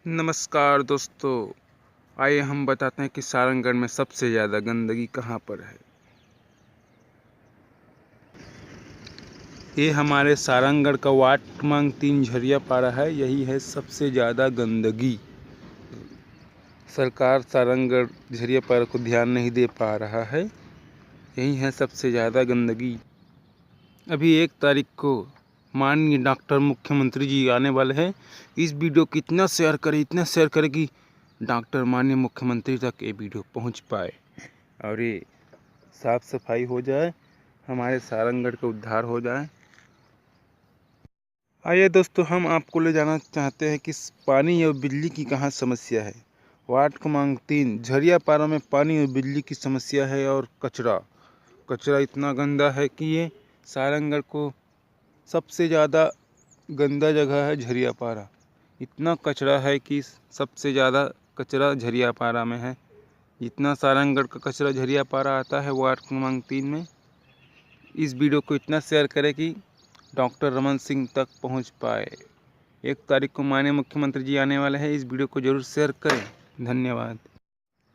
नमस्कार दोस्तों, आइए हम बताते हैं कि सारंगगढ़ में सबसे ज़्यादा गंदगी कहाँ पर है। ये हमारे सारंगगढ़ का वार्ड क्रमांक 3 झरियापाड़ा है। यही है सबसे ज़्यादा गंदगी। सरकार सारंगगढ़ झरियापाड़ा को ध्यान नहीं दे पा रहा है। यही है सबसे ज़्यादा गंदगी। अभी 1 तारीख को माननीय डॉक्टर मुख्यमंत्री जी आने वाले हैं। इस वीडियो को इतना शेयर करें कि डॉक्टर माननीय मुख्यमंत्री तक ये वीडियो पहुंच पाए और ये साफ सफाई हो जाए, हमारे सारंगगढ़ का उद्धार हो जाए। आइए दोस्तों, हम आपको ले जाना चाहते हैं कि पानी और बिजली की कहाँ समस्या है। वार्ड क्रमांक 3 झरियापाड़ा में पानी और बिजली की समस्या है और कचरा इतना गंदा है कि ये सारंगगढ़ को सबसे ज़्यादा गंदा जगह है। झरियापाड़ा इतना कचरा है कि सबसे ज़्यादा कचरा झरियापाड़ा में है। जितना सारंगगढ़ का कचरा झरियापाड़ा आता है वार्ड क्रमांक 3 में। इस वीडियो को इतना शेयर करें कि डॉक्टर रमन सिंह तक पहुंच पाए। 1 तारीख को माननीय मुख्यमंत्री जी आने वाले हैं। इस वीडियो को जरूर शेयर करें। धन्यवाद।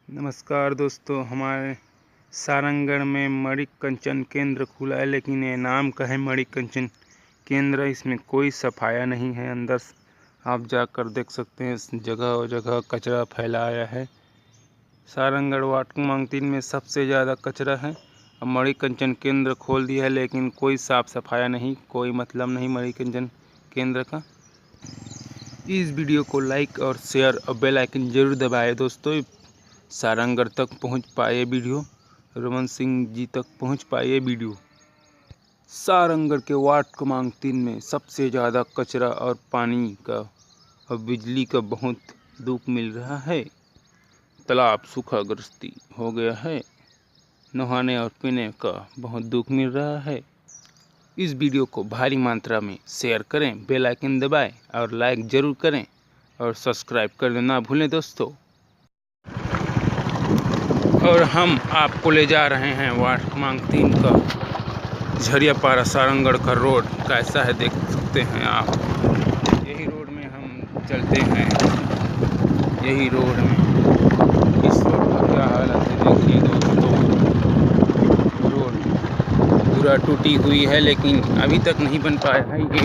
नमस्कार दोस्तों, हमारे सारंगगढ़ में मणिकंचन केंद्र खुला है, लेकिन ये नाम का है मणिकंचन केंद्र। इसमें कोई सफाया नहीं है। अंदर आप जाकर देख सकते हैं, जगह जगह कचरा फैलाया है। सारंगगढ़ वार्ड क्रमांक 3 में सबसे ज़्यादा कचरा है। अब मणिकंचन केंद्र खोल दिया है, लेकिन कोई साफ सफाया नहीं, कोई मतलब नहीं मणिकंचन केंद्र का। इस वीडियो को लाइक और शेयर और बेल आइकन जरूर दबाएं दोस्तों। सारंगगढ़ तक पहुंच पाए वीडियो, रमन सिंह जी तक पहुंच पाए वीडियो। सारंगगढ़ के वार्ड क्रमांक 3 में सबसे ज़्यादा कचरा और पानी का और बिजली का बहुत दुख मिल रहा है। तालाब सूखाग्रस्ती हो गया है। नहाने और पीने का बहुत दुख मिल रहा है। इस वीडियो को भारी मात्रा में शेयर करें, बेल आइकन दबाएं और लाइक ज़रूर करें और सब्सक्राइब करना ना भूलें दोस्तों। और हम आपको ले जा रहे हैं वार्ड क्रमांक 3 का झरियापाड़ा सारंगगढ़ का रोड कैसा है देख सकते हैं आप। यही रोड में हम चलते हैं। यही रोड में इस रोड का क्या हालत है देखिए दोस्तों। रोड पूरा टूटी हुई है, लेकिन अभी तक नहीं बन पाया है ये।